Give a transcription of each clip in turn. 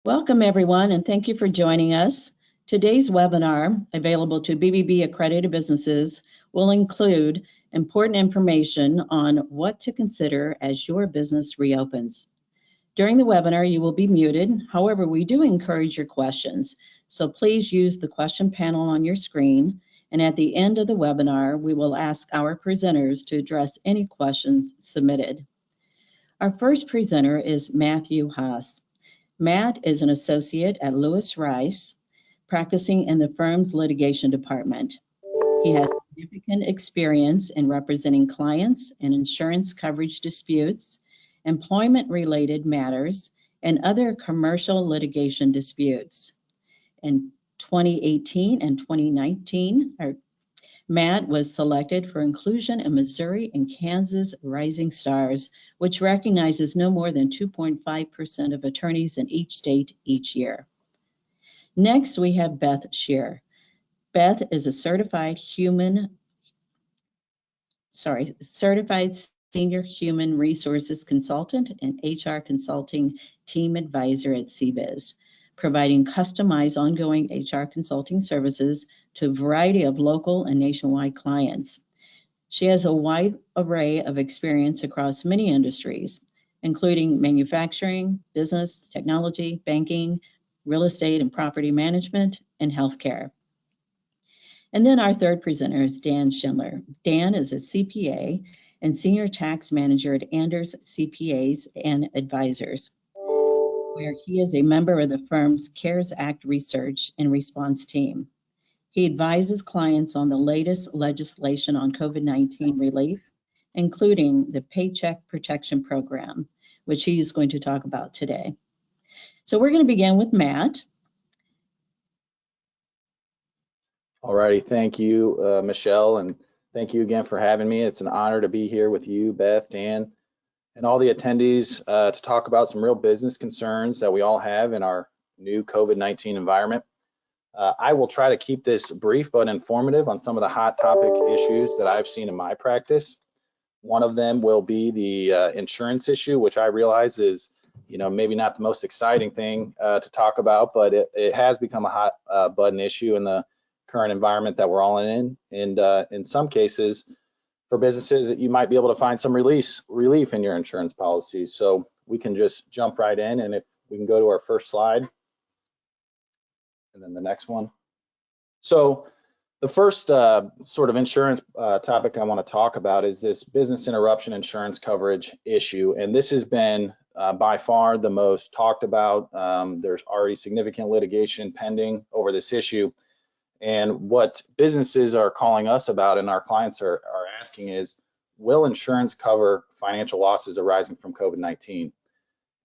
Welcome everyone, and thank you for joining us. Today's webinar, available to BBB accredited businesses, will include important information on what to consider as your business reopens. During the webinar, you will be muted. However, we do encourage your questions, so please use the question panel on your screen. And at the end of the webinar, we will ask our presenters to address any questions submitted. Our first presenter is Matthew Haas. Matt is an associate at Lewis Rice, practicing in the firm's litigation department. He has significant experience in representing clients in insurance coverage disputes, employment-related matters, and other commercial litigation disputes. In 2018 and 2019, Matt was selected for inclusion in Missouri and Kansas Rising Stars, which recognizes no more than 2.5% of attorneys in each state each year. Next, we have Beth Scheer. Beth is a certified senior human resources consultant and HR consulting team advisor at CBiz, providing customized ongoing HR consulting services to a variety of local and nationwide clients. She has a wide array of experience across many industries, including manufacturing, business, technology, banking, real estate and property management, and healthcare. And then our third presenter is Dan Schindler. Dan is a CPA and senior tax manager at Anders CPAs and Advisors, where he is a member of the firm's CARES Act research and response team. He advises clients on the latest legislation on COVID-19 relief, including the Paycheck Protection Program, which he is going to talk about today. So we're going to begin with Matt. All righty, thank you, Michelle, and thank you again for having me. It's an honor to be here with you, Beth, Dan, and all the attendees to talk about some real business concerns that we all have in our new COVID-19 environment. I will try to keep this brief but informative on some of the hot topic issues that I've seen in my practice. One of them will be the insurance issue, which I realize is, maybe not the most exciting thing to talk about, but it has become a hot button issue in the current environment that we're all in. And in some cases, for businesses, you might be able to find some relief in your insurance policies. So we can just jump right in, and if we can go to our first slide, and then the next one. So the first sort of insurance topic I want to talk about is this business interruption insurance coverage issue. And this has been by far the most talked about. There's already significant litigation pending over this issue. And what businesses are calling us about and our clients are asking is, will insurance cover financial losses arising from COVID-19?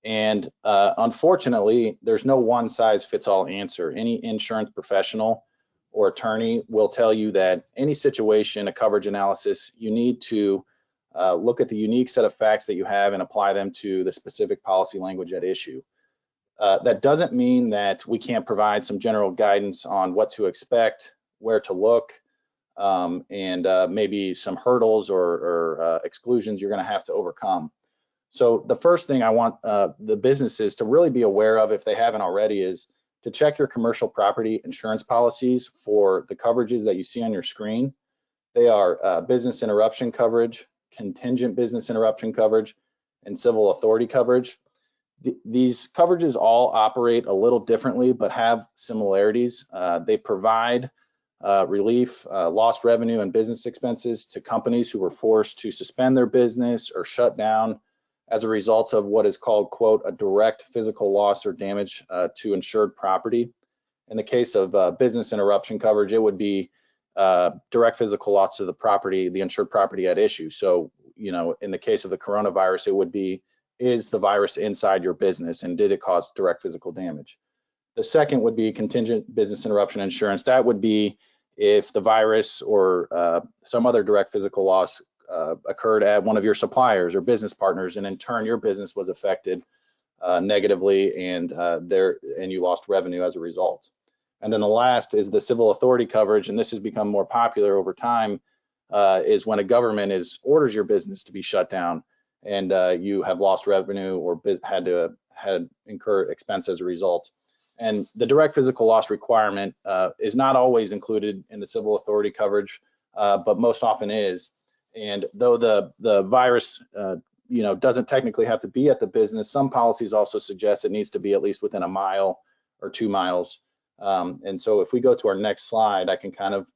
And unfortunately, there's no one size fits all answer. Any insurance professional or attorney will tell you that any situation, a coverage analysis, you need to look at the unique set of facts that you have and apply them to the specific policy language at issue. That doesn't mean that we can't provide some general guidance on what to expect, where to look, and maybe some hurdles or exclusions you're going to have to overcome. So the first thing I want the businesses to really be aware of, if they haven't already, is to check your commercial property insurance policies for the coverages that you see on your screen. They are business interruption coverage, contingent business interruption coverage, and civil authority coverage. These coverages all operate a little differently, but have similarities. They provide relief, lost revenue and business expenses to companies who were forced to suspend their business or shut down as a result of what is called, quote, a direct physical loss or damage to insured property. In the case of business interruption coverage, it would be direct physical loss to the property, the insured property at issue. So, in the case of the coronavirus, it would be, is the virus inside your business and did it cause direct physical damage? The second would be contingent business interruption insurance. That would be if the virus or some other direct physical loss occurred at one of your suppliers or business partners, and in turn your business was affected negatively and you lost revenue as a result. And then the last is the civil authority coverage, and this has become more popular over time, is when a government orders your business to be shut down and you have lost revenue or had to had incurred expense as a result. And the direct physical loss requirement is not always included in the civil authority coverage, but most often is. And though the virus, doesn't technically have to be at the business, some policies also suggest it needs to be at least within a mile or 2 miles. And so if we go to our next slide, I can kind of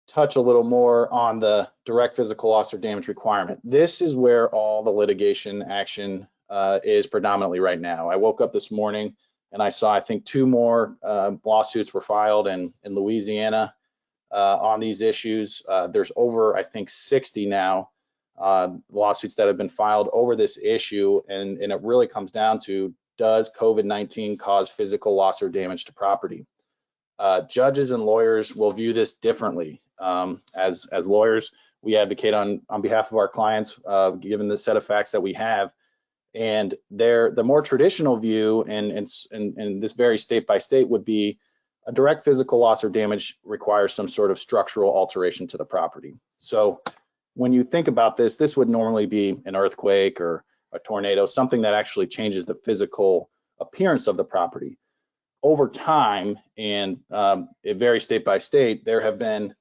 touch a little more on the direct physical loss or damage requirement. This is where all the litigation action is predominantly right now. I woke up this morning and I saw, I think, 2 more lawsuits were filed in Louisiana on these issues. There's over, I think, 60 now lawsuits that have been filed over this issue, and it really comes down to, does COVID-19 cause physical loss or damage to property? Judges and lawyers will view this differently. As lawyers, we advocate on behalf of our clients, given the set of facts that we have. And the more traditional view, and this varies state by state, would be a direct physical loss or damage requires some sort of structural alteration to the property. So when you think about this, this would normally be an earthquake or a tornado, something that actually changes the physical appearance of the property. Over time, and it varies state by state, there have been,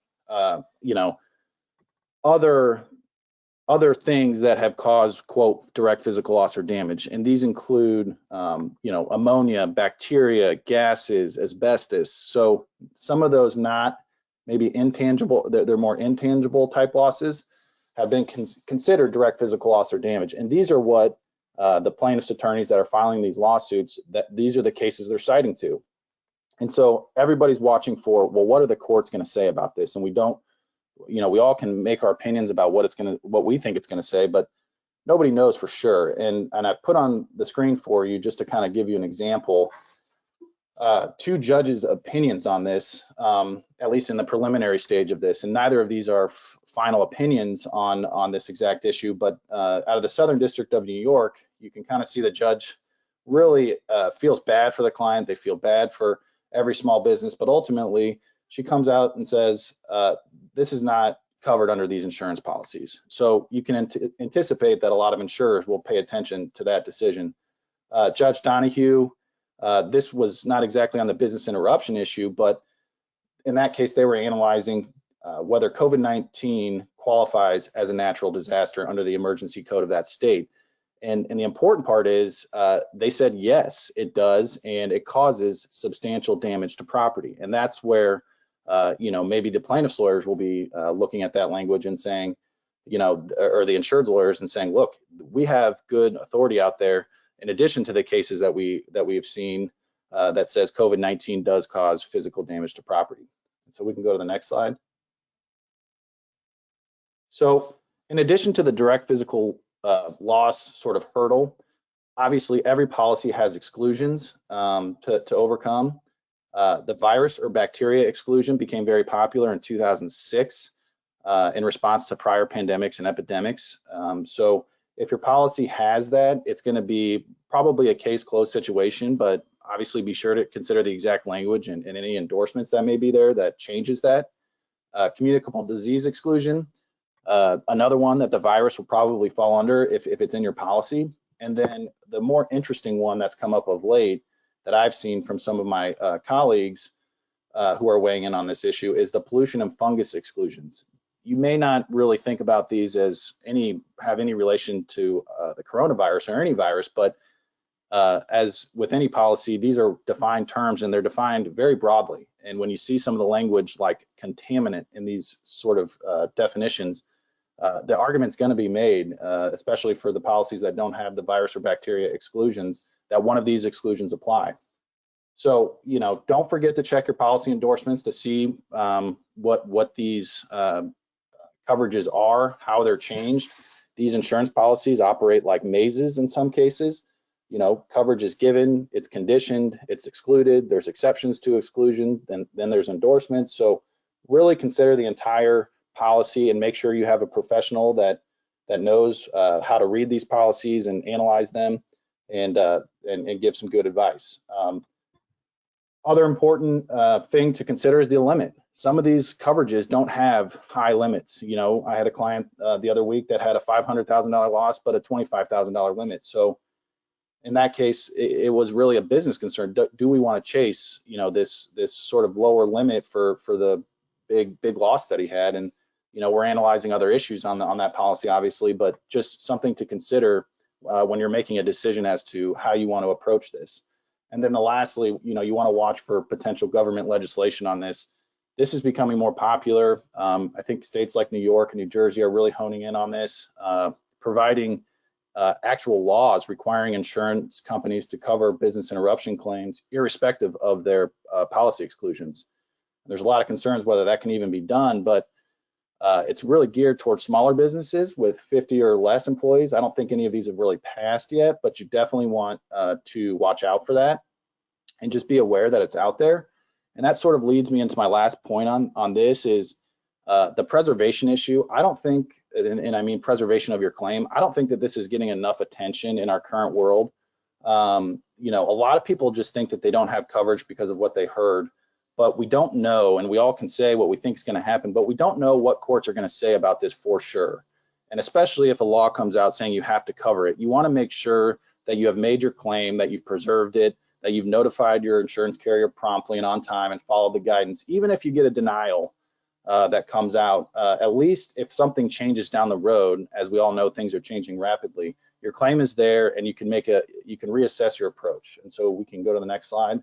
other things that have caused, quote, direct physical loss or damage. And these include, ammonia, bacteria, gases, asbestos. So some of those not maybe intangible, they're more intangible type losses, have been considered direct physical loss or damage. And these are what the plaintiffs' attorneys that are filing these lawsuits, these are the cases they're citing to. And so everybody's watching for, well, what are the courts going to say about this? And we don't, we all can make our opinions about what we think it's going to say, but nobody knows for sure. And I've put on the screen for you just to kind of give you an example. 2 judges' opinions on this, at least in the preliminary stage of this, and neither of these are final opinions on this exact issue, but out of the Southern District of New York, you can kind of see the judge really feels bad for the client. They feel bad for every small business, but ultimately she comes out and says, this is not covered under these insurance policies. So you can anticipate that a lot of insurers will pay attention to that decision. Judge Donahue, this was not exactly on the business interruption issue, but in that case, they were analyzing whether COVID-19 qualifies as a natural disaster under the emergency code of that state. And the important part is they said, yes, it does, and it causes substantial damage to property. And that's where, maybe the plaintiff's lawyers will be looking at that language and saying, or the insured lawyers and saying, look, we have good authority out there in addition to the cases that we've seen that says COVID-19 does cause physical damage to property. So we can go to the next slide. So in addition to the direct physical loss sort of hurdle, obviously every policy has exclusions to overcome. The virus or bacteria exclusion became very popular in 2006 in response to prior pandemics and epidemics. So if your policy has that, it's going to be probably a case closed situation, but obviously be sure to consider the exact language and any endorsements that may be there that changes that. Communicable disease exclusion, another one that the virus will probably fall under if it's in your policy. And then the more interesting one that's come up of late that I've seen from some of my colleagues who are weighing in on this issue is the pollution and fungus exclusions. You may not really think about these as have any relation to the coronavirus or any virus, but as with any policy, these are defined terms and they're defined very broadly. And when you see some of the language like contaminant in these sort of definitions, the argument's going to be made, especially for the policies that don't have the virus or bacteria exclusions, that one of these exclusions apply. So, don't forget to check your policy endorsements to see what these coverages are, how they're changed. These insurance policies operate like mazes in some cases. Coverage is given, it's conditioned, it's excluded, there's exceptions to exclusion, then there's endorsements. So really consider the entire policy and make sure you have a professional that knows how to read these policies and analyze them and give some good advice. Other important thing to consider is the limit. Some of these coverages don't have high limits. I had a client the other week that had a $500,000 loss, but a $25,000 limit. So in that case, it was really a business concern. Do we want to chase, this sort of lower limit for the big loss that he had? And we're analyzing other issues on that policy, obviously, but just something to consider when you're making a decision as to how you want to approach this. And then lastly, you want to watch for potential government legislation on this. This is becoming more popular. I think states like New York and New Jersey are really honing in on this, providing actual laws requiring insurance companies to cover business interruption claims, irrespective of their policy exclusions. There's a lot of concerns whether that can even be done, but it's really geared towards smaller businesses with 50 or less employees. I don't think any of these have really passed yet, but you definitely want to watch out for that and just be aware that it's out there. And that sort of leads me into my last point on this is the preservation issue. I don't think, and I mean preservation of your claim, I don't think that this is getting enough attention in our current world. A lot of people just think that they don't have coverage because of what they heard, but we don't know, and we all can say what we think is going to happen, but we don't know what courts are going to say about this for sure. And especially if a law comes out saying you have to cover it, you want to make sure that you have made your claim, that you've preserved it, that you've notified your insurance carrier promptly and on time and followed the guidance. Even if you get a denial that comes out, at least if something changes down the road, as we all know things are changing rapidly, your claim is there and you can reassess your approach. And so we can go to the next slide.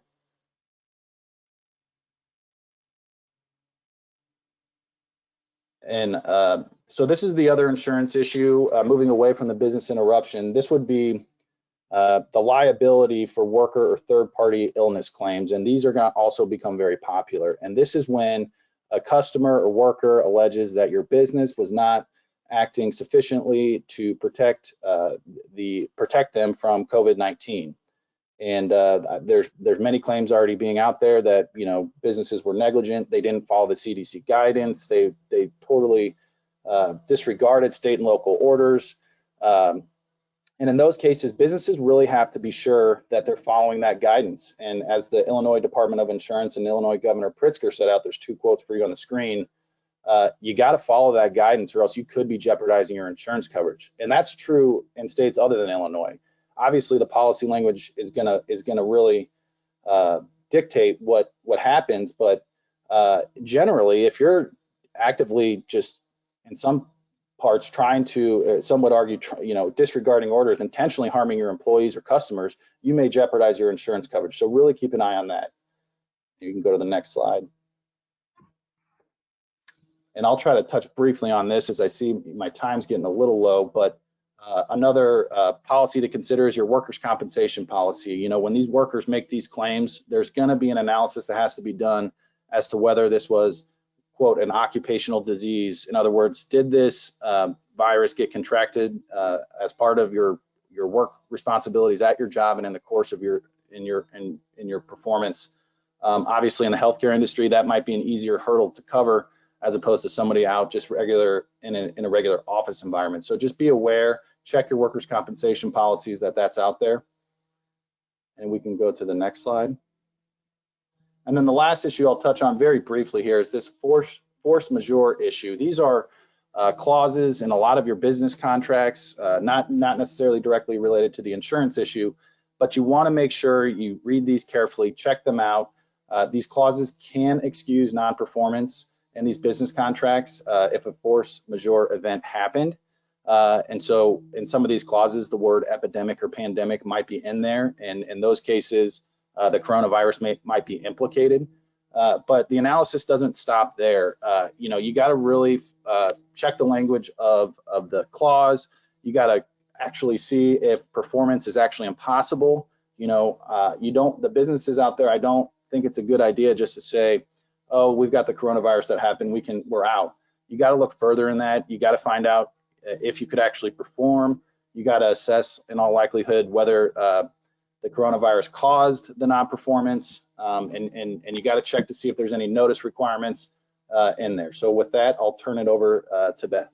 And so this is the other insurance issue, moving away from the business interruption. This would be the liability for worker or third-party illness claims, and these are going to also become very popular. And this is when a customer or worker alleges that your business was not acting sufficiently to protect them from COVID-19. And there's many claims already being out there that businesses were negligent. They didn't follow the CDC guidance. They totally disregarded state and local orders. And in those cases, businesses really have to be sure that they're following that guidance. And as the Illinois Department of Insurance and Illinois Governor Pritzker set out, there's two quotes for you on the screen. You got to follow that guidance, or else you could be jeopardizing your insurance coverage. And that's true in states other than Illinois. Obviously, the policy language is gonna really dictate what happens. But generally, if you're actively just in some parts trying to, some would argue, disregarding orders, intentionally harming your employees or customers, you may jeopardize your insurance coverage. So really keep an eye on that. You can go to the next slide. And I'll try to touch briefly on this as I see my time's getting a little low, but another policy to consider is your workers' compensation policy. When these workers make these claims, there's going to be an analysis that has to be done as to whether this was, quote, an occupational disease. In other words, did this virus get contracted as part of your work responsibilities at your job and in the course of your performance? Obviously, in the healthcare industry, that might be an easier hurdle to cover as opposed to somebody out just in a regular office environment. So just be aware, check your workers' compensation policies that's out there. And we can go to the next slide. And then the last issue I'll touch on very briefly here is this force majeure issue. These are clauses in a lot of your business contracts, not necessarily directly related to the insurance issue, but you want to make sure you read these carefully, check them out. These clauses can excuse non-performance in these business contracts if a force majeure event happened. And so in some of these clauses, the word epidemic or pandemic might be in there. And in those cases, the coronavirus might be implicated. But the analysis doesn't stop there. You got to really check the language of the clause. You got to actually see if performance is actually impossible. The businesses out there, I don't think it's a good idea just to say, oh, we've got the coronavirus that happened, we're out. You got to look further in that. You got to find out if you could actually perform. You got to assess, in all likelihood, whether the coronavirus caused the non-performance, and you got to check to see if there's any notice requirements in there. So with that, I'll turn it over to Beth.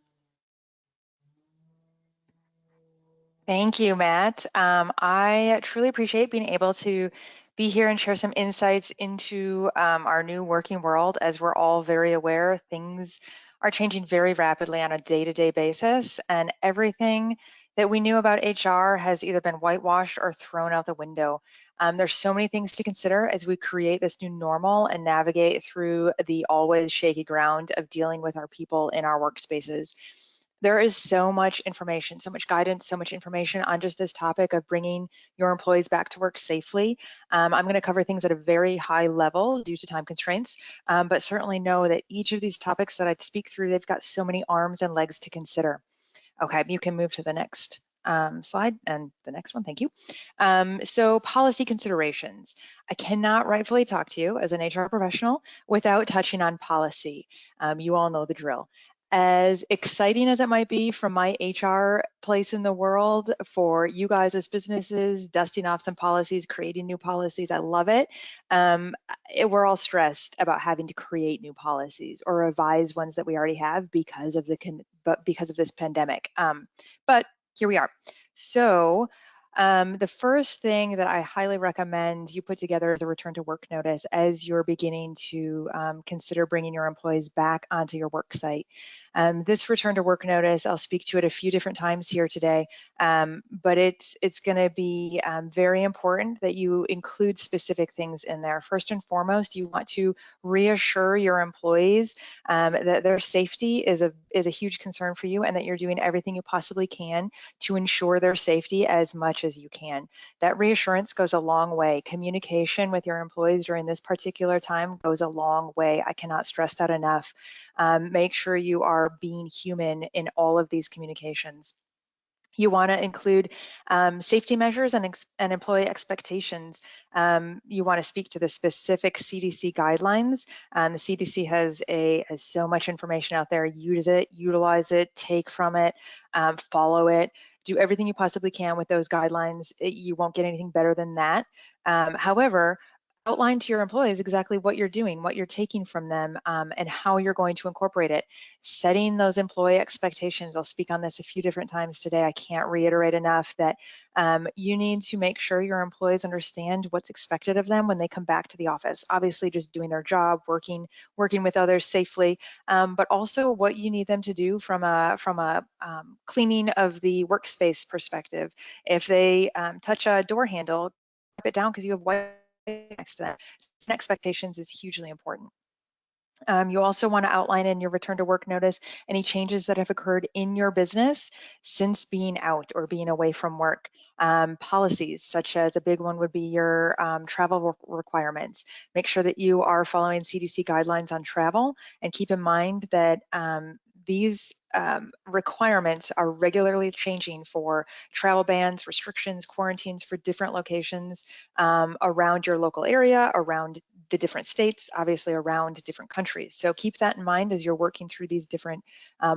Thank you, Matt. I truly appreciate being able to be here and share some insights into our new working world. As we're all very aware, things are changing very rapidly on a day-to-day basis, and everything that we knew about HR has either been whitewashed or thrown out the window. There's so many things to consider as we create this new normal and navigate through the always shaky ground of dealing with our people in our workspaces. There is so much information, so much guidance, so much information on just this topic of bringing your employees back to work safely. I'm going to cover things at a very high level due to time constraints, but certainly know that each of these topics that I speak through, they've got so many arms and legs to consider. Okay, you can move to the next slide and the next one, thank you. So policy considerations. I cannot rightfully talk to you as an HR professional without touching on policy. You all know the drill. As exciting as it might be from my HR place in the world for you guys as businesses, dusting off some policies, creating new policies, I love it. We're all stressed about having to create new policies or revise ones that we already have because of this pandemic. But here we are. So the first thing that I highly recommend you put together is a return to work notice as you're beginning to consider bringing your employees back onto your work site. This return to work notice, I'll speak to it a few different times here today, but it's going to be very important that you include specific things in there. First and foremost, you want to reassure your employees that their safety is a huge concern for you and that you're doing everything you possibly can to ensure their safety as much as you can. That reassurance goes a long way. Communication with your employees during this particular time goes a long way. I cannot stress that enough. Make sure you are being human in all of these communications. You want to include safety measures and employee expectations. You want to speak to the specific CDC guidelines. The CDC has so much information out there. Use it, utilize it, take from it, follow it. Do everything you possibly can with those guidelines. You won't get anything better than that. However, outline to your employees exactly what you're doing, what you're taking from them, and how you're going to incorporate it. Setting those employee expectations. I'll speak on this a few different times today. I can't reiterate enough that you need to make sure your employees understand what's expected of them when they come back to the office. Obviously, just doing their job, working with others safely, but also what you need them to do from a cleaning of the workspace perspective. If they touch a door handle, wipe it down because you have white next to that. Expectations is hugely important. You also want to outline in your return to work notice any changes that have occurred in your business since being out or being away from work. Policies, such as a big one would be your travel requirements. Make sure that you are following CDC guidelines on travel, and keep in mind that these requirements are regularly changing for travel bans, restrictions, quarantines for different locations around your local area, around the different states, obviously around different countries. So keep that in mind as you're working through these different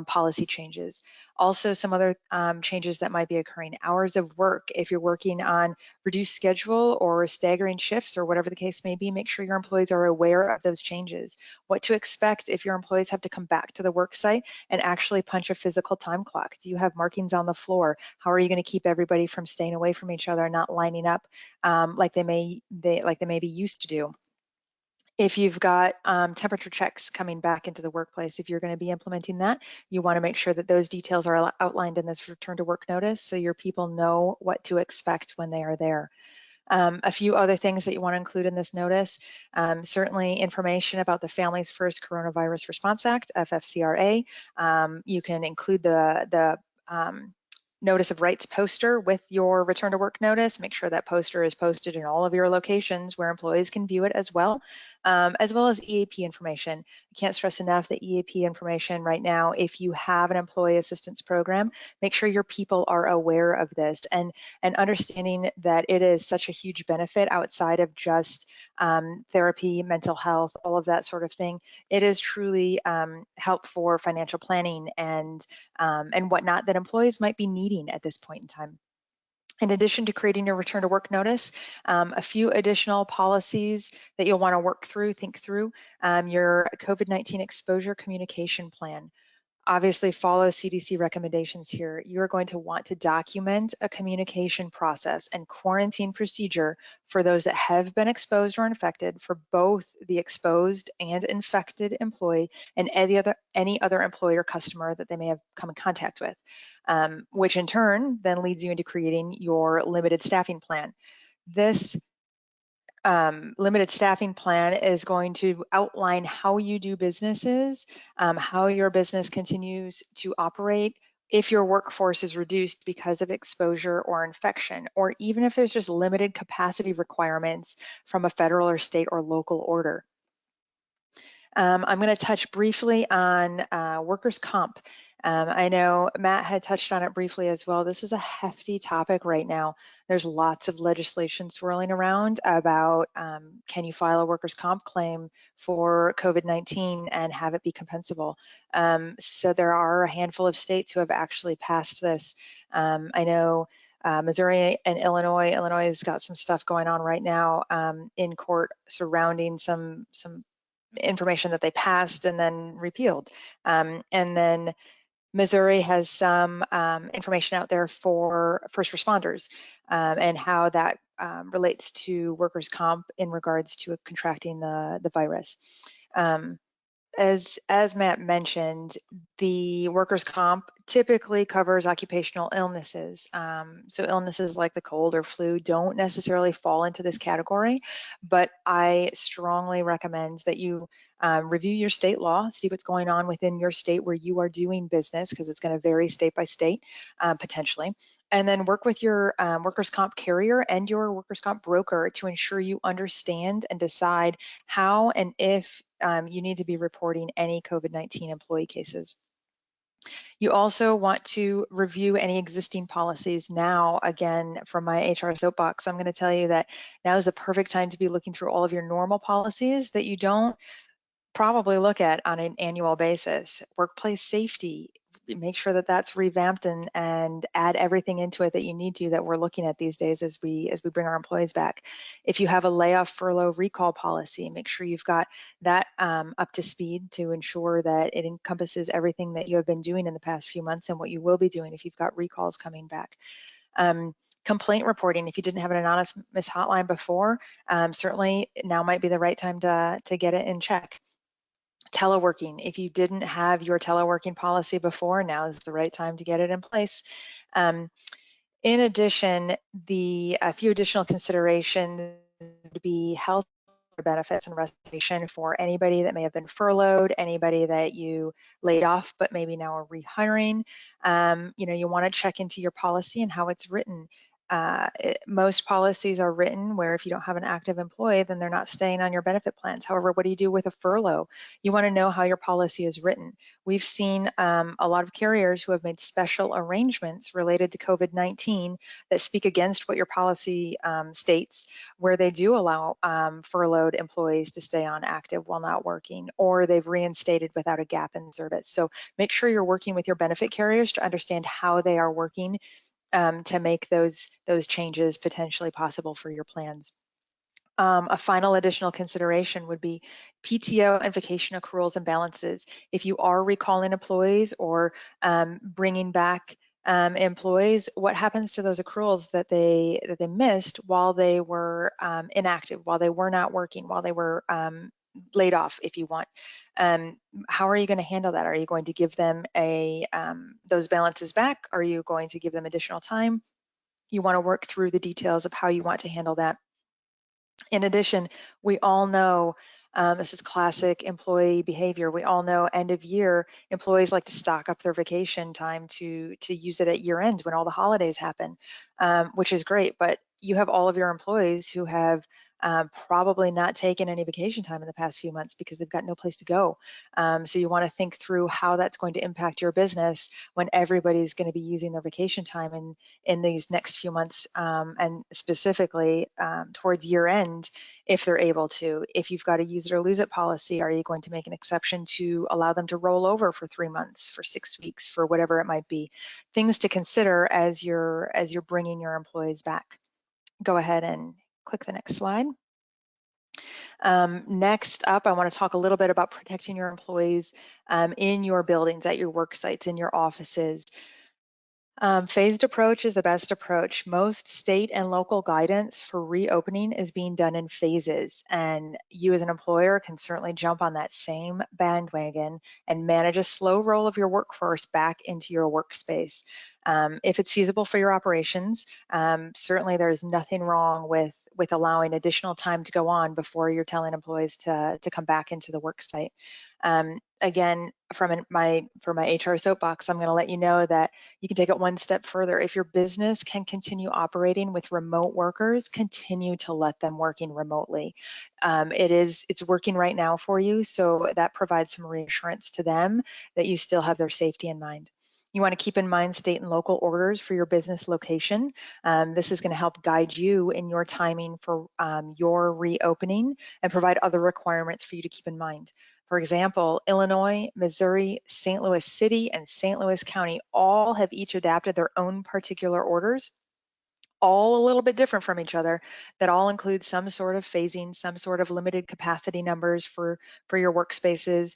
policy changes. Also, some other changes that might be occurring: hours of work. If you're working on reduced schedule or staggering shifts or whatever the case may be, make sure your employees are aware of those changes. What to expect if your employees have to come back to the work site and actually punch a physical time clock. Do you have markings on the floor? How are you going to keep everybody from staying away from each other and not lining up like they may be used to do? If you've got temperature checks coming back into the workplace, if you're going to be implementing that, you want to make sure that those details are outlined in this return to work notice so your people know what to expect when they are there. A few other things that you want to include in this notice: certainly information about the Families First Coronavirus Response Act, FFCRA. You can include the notice of rights poster with your return to work notice. Make sure that poster is posted in all of your locations where employees can view it as well as EAP information. I can't stress enough that EAP information right now, if you have an employee assistance program, make sure your people are aware of this and understanding that it is such a huge benefit outside of just therapy, mental health, all of that sort of thing. It is truly help for financial planning and whatnot that employees might be needing at this point in time. In addition to creating your return to work notice, a few additional policies that you'll want to think through, your COVID-19 exposure communication plan. Obviously, follow CDC recommendations here. You're going to want to document a communication process and quarantine procedure for those that have been exposed or infected for both the exposed and infected employee and any other employee or customer that they may have come in contact with, which in turn then leads you into creating your limited staffing plan. This limited staffing plan is going to outline how you do businesses, how your business continues to operate if your workforce is reduced because of exposure or infection, or even if there's just limited capacity requirements from a federal or state or local order. I'm going to touch briefly on workers' comp. I know Matt had touched on it briefly as well. This is a hefty topic right now. There's lots of legislation swirling around about can you file a workers' comp claim for COVID-19 and have it be compensable. So there are a handful of states who have actually passed this. I know Missouri and Illinois. Illinois has got some stuff going on right now in court surrounding some information that they passed and then repealed. And then Missouri has some information out there for first responders and how that relates to workers' comp in regards to contracting the virus. As Matt mentioned, the workers' comp typically covers occupational illnesses. So illnesses like the cold or flu don't necessarily fall into this category, but I strongly recommend that you review your state law, see what's going on within your state where you are doing business, because it's going to vary state by state potentially, and then work with your workers' comp carrier and your workers' comp broker to ensure you understand and decide how and if you need to be reporting any COVID-19 employee cases. You also want to review any existing policies now. Again, from my HR soapbox, I'm going to tell you that now is the perfect time to be looking through all of your normal policies that you don't probably look at on an annual basis. Workplace safety, make sure that that's revamped and add everything into it that you need to, that we're looking at these days as we bring our employees back. If you have a layoff, furlough, recall policy, make sure you've got that up to speed to ensure that it encompasses everything that you have been doing in the past few months and what you will be doing if you've got recalls coming back. Complaint reporting, if you didn't have an anonymous hotline before, certainly now might be the right time to get it in check. Teleworking, if you didn't have your teleworking policy before, now is the right time to get it in place. In addition, a few additional considerations would be health benefits and restoration for anybody that may have been furloughed, anybody that you laid off but maybe now are rehiring. You want to check into your policy and how it's written. Most policies are written where if you don't have an active employee, then they're not staying on your benefit plans. However, what do you do with a furlough? You want to know how your policy is written. We've seen a lot of carriers who have made special arrangements related to COVID-19 that speak against what your policy states, where they do allow furloughed employees to stay on active while not working, or they've reinstated without a gap in service. So make sure you're working with your benefit carriers to understand how they are working to make those changes potentially possible for your plans. A final additional consideration would be PTO and vacation accruals and balances. If you are recalling employees or bringing back employees, what happens to those accruals that they missed while they were inactive, while they were not working, while they were laid off, if you want? How are you going to handle that? Are you going to give them those balances back? Are you going to give them additional time? You want to work through the details of how you want to handle that. In addition, we all know this is classic employee behavior. We all know end of year employees like to stock up their vacation time to use it at year end when all the holidays happen, which is great. But you have all of your employees who have probably not taken any vacation time in the past few months because they've got no place to go. So you want to think through how that's going to impact your business when everybody's going to be using their vacation time in these next few months, and specifically towards year end, if they're able to. If you've got a use it or lose it policy, are you going to make an exception to allow them to roll over for 3 months, for 6 weeks, for whatever it might be? Things to consider as you're bringing your employees back. Go ahead and click the next slide. Next up, I want to talk a little bit about protecting your employees in your buildings, at your work sites, in your offices. Phased approach is the best approach. Most state and local guidance for reopening is being done in phases, and you as an employer can certainly jump on that same bandwagon and manage a slow roll of your workforce back into your workspace. If it's feasible for your operations, certainly there's nothing wrong with allowing additional time to go on before you're telling employees to come back into the work site. Again, for my HR soapbox, I'm going to let you know that you can take it one step further. If your business can continue operating with remote workers, continue to let them working remotely. It's working right now for you, so that provides some reassurance to them that you still have their safety in mind. You want to keep in mind state and local orders for your business location. This is going to help guide you in your timing for your reopening and provide other requirements for you to keep in mind. For example, Illinois, Missouri, St. Louis City, and St. Louis County all have each adapted their own particular orders, all a little bit different from each other, that all include some sort of phasing, some sort of limited capacity numbers for your workspaces,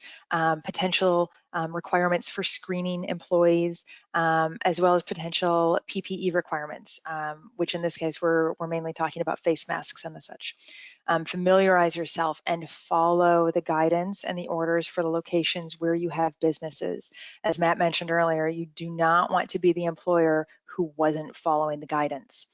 potential requirements for screening employees, as well as potential PPE requirements, which in this case we're mainly talking about face masks and the such. Familiarize yourself and follow the guidance and the orders for the locations where you have businesses. As Matt mentioned earlier, you do not want to be the employer who wasn't following the guidance.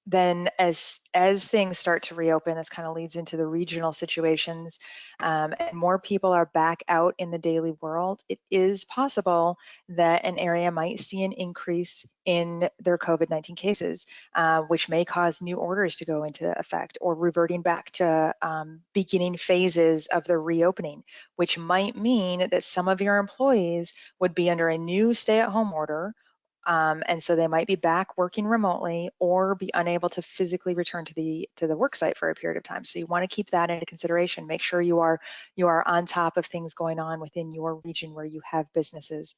Then as things start to reopen, this kind of leads into the regional situations, and more people are back out in the daily world, it is possible that an area might see an increase in their COVID-19 cases, which may cause new orders to go into effect, or reverting back to beginning phases of the reopening, which might mean that some of your employees would be under a new stay-at-home order, and so they might be back working remotely or be unable to physically return to the work site for a period of time. So you want to keep that into consideration. Make sure you are on top of things going on within your region where you have businesses.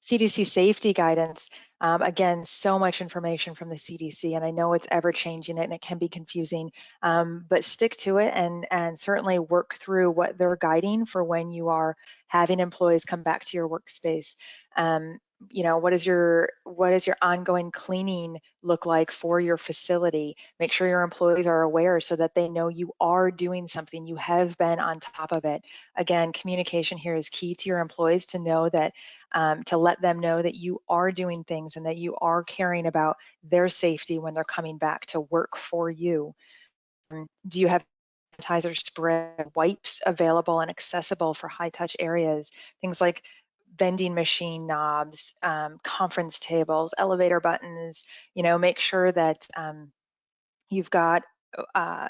CDC Safety Guidance, again, so much information from the CDC, and I know it's ever changing and it can be confusing, but stick to it and certainly work through what they're guiding for when you are having employees come back to your workspace. You know, what is your ongoing cleaning look like for your facility? Make sure your employees are aware so that they know you are doing something, you have been on top of it. Again, communication here is key to your employees, to know that, to let them know that you are doing things and that you are caring about their safety when they're coming back to work for you. Do you have sanitizer spray, wipes available and accessible for high touch areas? Things like vending machine knobs, conference tables, elevator buttons. You know, make sure that you've got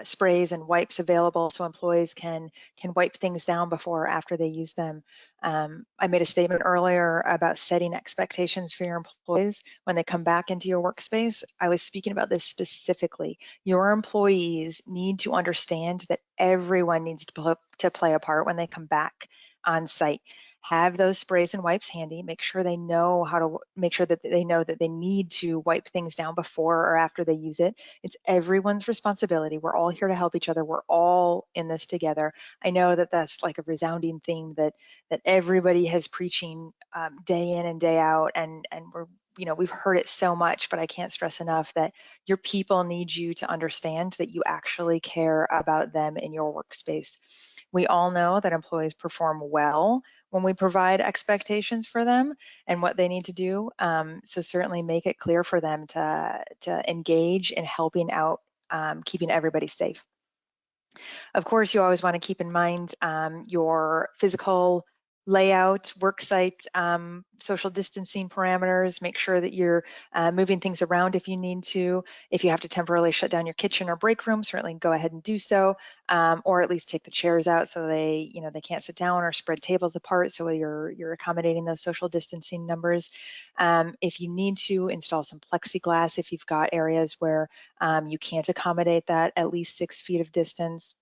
sprays and wipes available so employees can wipe things down before or after they use them. I made a statement earlier about setting expectations for your employees when they come back into your workspace. I was speaking about this specifically. Your employees need to understand that everyone needs to play a part when they come back on site. Have those sprays and wipes handy. Make sure they know how to, make sure that they know that they need to wipe things down before or after they use it. It's everyone's responsibility. We're all here to help each other. We're all in this together. I know that that's like a resounding theme that everybody has preaching day in and day out, and we're, you know, we've heard it so much, but I can't stress enough that your people need you to understand that you actually care about them in your workspace. We all know that employees perform well when we provide expectations for them and what they need to do. So certainly make it clear for them to engage in helping out, keeping everybody safe. Of course, you always want to keep in mind your physical layout, worksite, social distancing parameters. Make sure that you're moving things around if you need to. If you have to temporarily shut down your kitchen or break room, certainly go ahead and do so, or at least take the chairs out so they can't sit down, or spread tables apart so you're accommodating those social distancing numbers. If you need to, install some plexiglass if you've got areas where you can't accommodate that at least 6 feet of distance.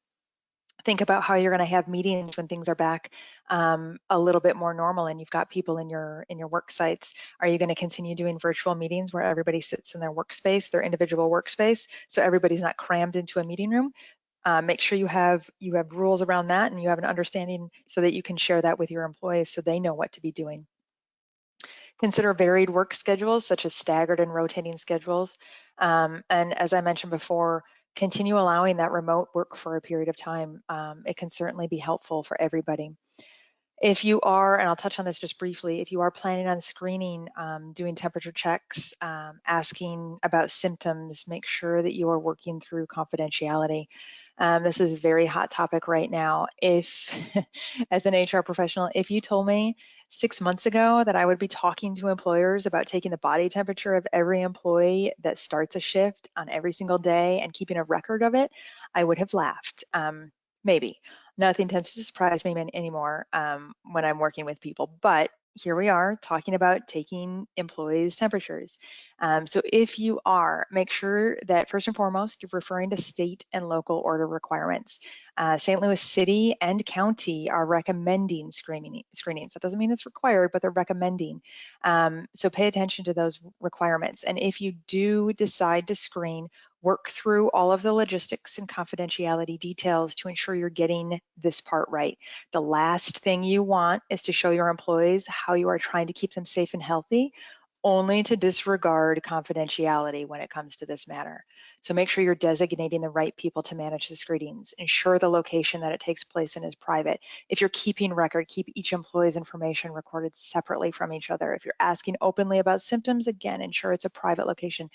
Think about how you're going to have meetings when things are back a little bit more normal and you've got people in your work sites. Are you going to continue doing virtual meetings where everybody sits in their workspace, their individual workspace, so everybody's not crammed into a meeting room? Make sure you have rules around that and you have an understanding so that you can share that with your employees so they know what to be doing. Consider varied work schedules, such as staggered and rotating schedules. And as I mentioned before, continue allowing that remote work for a period of time. It can certainly be helpful for everybody. If you are, and I'll touch on this just briefly, if you are planning on screening, doing temperature checks, asking about symptoms, make sure that you are working through confidentiality. This is a very hot topic right now. If, as an HR professional, if you told me 6 months ago that I would be talking to employers about taking the body temperature of every employee that starts a shift on every single day and keeping a record of it, I would have laughed. Maybe. Nothing tends to surprise me anymore when I'm working with people, but here we are talking about taking employees' temperatures. So if you are, make sure that first and foremost, you're referring to state and local order requirements. St. Louis City and County are recommending screenings. That doesn't mean it's required, but they're recommending. So pay attention to those requirements. And if you do decide to screen, work through all of the logistics and confidentiality details to ensure you're getting this part right. The last thing you want is to show your employees how you are trying to keep them safe and healthy, only to disregard confidentiality when it comes to this matter. So make sure you're designating the right people to manage the screenings. Ensure the location that it takes place in is private. If you're keeping record, keep each employee's information recorded separately from each other. If you're asking openly about symptoms, again, ensure it's a private location.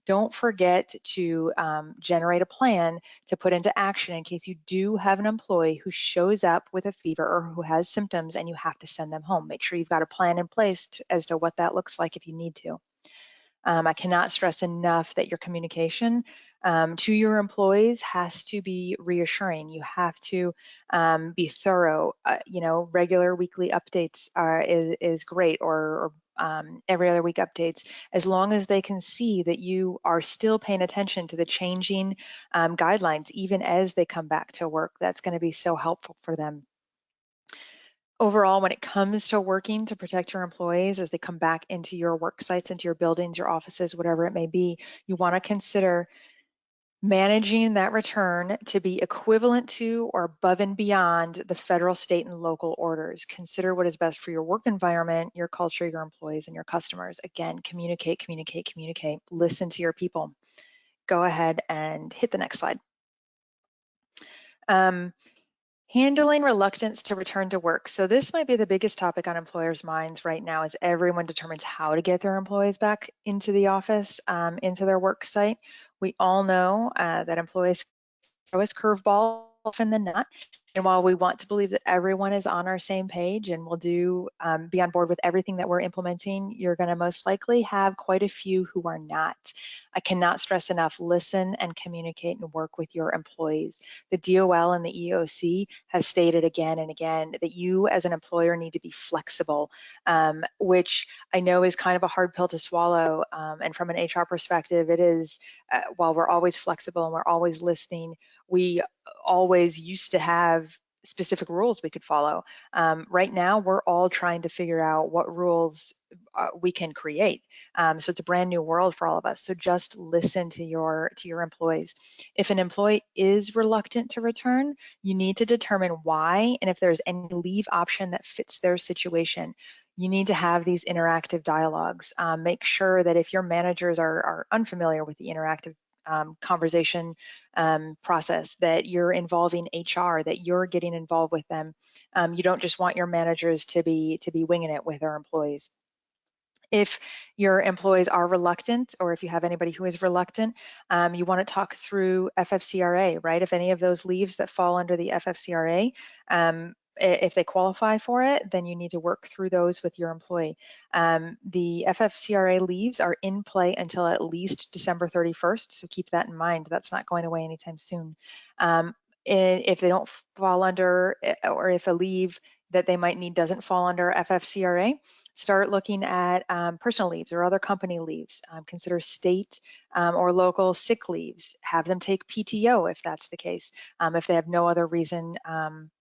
Don't forget to generate a plan to put into action in case you do have an employee who shows up with a fever or who has symptoms and you have to send them home. Make sure you've got a plan in place as to what that looks like if you need to. I cannot stress enough that your communication to your employees has to be reassuring. You have to be thorough. Regular weekly updates is great, or every other week updates, as long as they can see that you are still paying attention to the changing guidelines, even as they come back to work. That's going to be so helpful for them. Overall, when it comes to working to protect your employees as they come back into your work sites, into your buildings, your offices, whatever it may be, you want to consider managing that return to be equivalent to or above and beyond the federal, state, and local orders. Consider what is best for your work environment, your culture, your employees, and your customers. Again, communicate, communicate, communicate. Listen to your people. Go ahead and hit the next slide. Handling reluctance to return to work. So this might be the biggest topic on employers' minds right now as everyone determines how to get their employees back into the office, into their work site. We all know that employees throw us curveballs often than not. And while we want to believe that everyone is on our same page and will be on board with everything that we're implementing, you're going to most likely have quite a few who are not. I cannot stress enough, listen and communicate and work with your employees. The DOL and the EEOC have stated again and again that you as an employer need to be flexible, which I know is kind of a hard pill to swallow. And from an HR perspective, it is, while we're always flexible and we're always listening, we always used to have specific rules we could follow. Right now, we're all trying to figure out what rules we can create. So it's a brand new world for all of us. So just listen to your employees. If an employee is reluctant to return, you need to determine why, and if there's any leave option that fits their situation. You need to have these interactive dialogues. Make sure that if your managers are unfamiliar with the interactive conversation process, that you're involving HR, that you're getting involved with them. You don't just want your managers to be winging it with their employees. If your employees are reluctant, or if you have anybody who is reluctant, you want to talk through FFCRA, right? If any of those leaves that fall under the FFCRA, if they qualify for it, then you need to work through those with your employee. The FFCRA leaves are in play until at least December 31st, so keep that in mind. That's not going away anytime soon. If they don't fall under, or if a leave that they might need doesn't fall under FFCRA, start looking at personal leaves or other company leaves. Consider state or local sick leaves. Have them take PTO if that's the case, if they have no other reason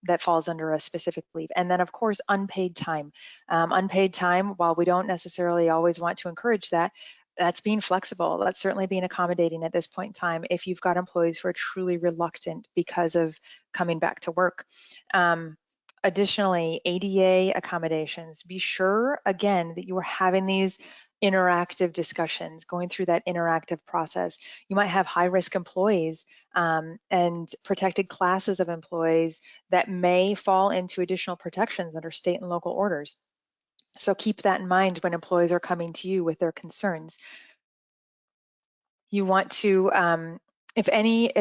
that falls under a specific leave. And then, of course, unpaid time. Unpaid time, while we don't necessarily always want to encourage that, that's being flexible. That's certainly being accommodating at this point in time if you've got employees who are truly reluctant because of coming back to work. Additionally, ADA accommodations. Be sure, again, that you are having these interactive discussions, going through that interactive process. You might have high-risk employees and protected classes of employees that may fall into additional protections under state and local orders. So keep that in mind when employees are coming to you with their concerns. You want to, if any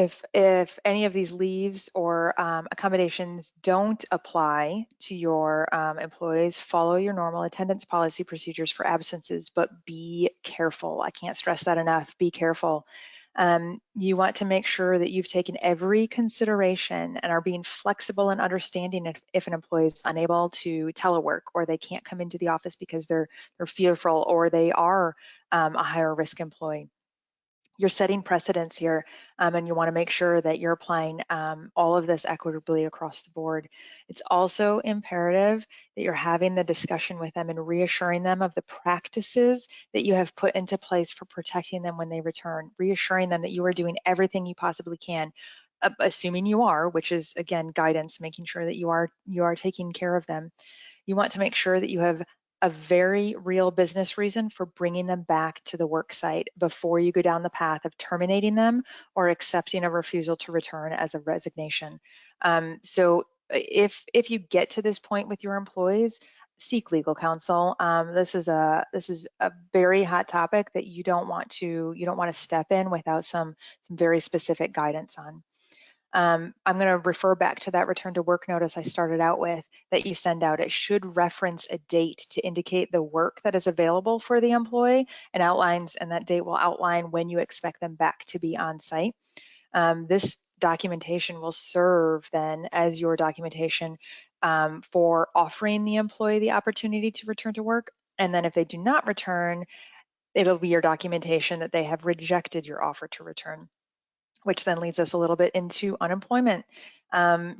of these leaves or accommodations don't apply to your employees, follow your normal attendance policy procedures for absences, but be careful. I can't stress that enough. Be careful. You want to make sure that you've taken every consideration and are being flexible and understanding if an employee is unable to telework, or they can't come into the office because they're fearful, or they are a higher risk employee. You're setting precedents here, and you want to make sure that you're applying all of this equitably across the board. It's also imperative that you're having the discussion with them and reassuring them of the practices that you have put into place for protecting them when they return, reassuring them that you are doing everything you possibly can, assuming you are, which is, again, guidance, making sure that you are taking care of them. You want to make sure that you have a very real business reason for bringing them back to the work site before you go down the path of terminating them or accepting a refusal to return as a resignation. So if you get to this point with your employees, seek legal counsel. This is a very hot topic that you don't want to step in without some very specific guidance on. I'm going to refer back to that return to work notice I started out with that you send out. It should reference a date to indicate the work that is available for the employee, and that date will outline when you expect them back to be on site. This documentation will serve then as your documentation for offering the employee the opportunity to return to work. And then if they do not return, it'll be your documentation that they have rejected your offer to return, which then leads us a little bit into unemployment.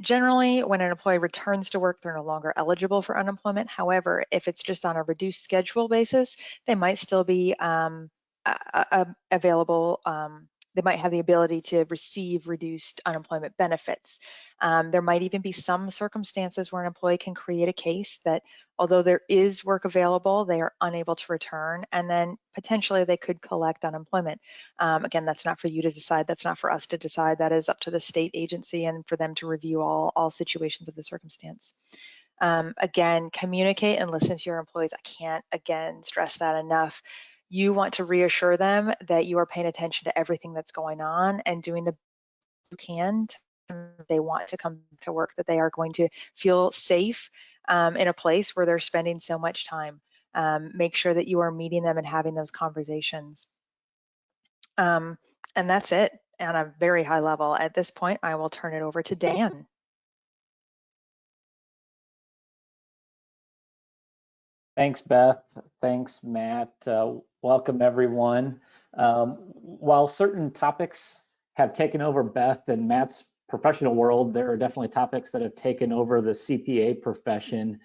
Generally, when an employee returns to work, they're no longer eligible for unemployment. However, if it's just on a reduced schedule basis, they might still be available. They might have the ability to receive reduced unemployment benefits. There might even be some circumstances where an employee can create a case that although there is work available, they are unable to return, and then potentially they could collect unemployment. Again, that's not for you to decide. That's not for us to decide. That is up to the state agency and for them to review all situations of the circumstance. Again, communicate and listen to your employees. I can't, again, stress that enough. You want to reassure them that you are paying attention to everything that's going on and doing the best you can to, if they want to come to work, that they are going to feel safe in a place where they're spending so much time. Make sure that you are meeting them and having those conversations. And that's it on a very high level. At this point, I will turn it over to Dan. Thanks, Beth. Thanks, Matt. Welcome, everyone. While certain topics have taken over Beth and Matt's professional world, there are definitely topics that have taken over the CPA profession.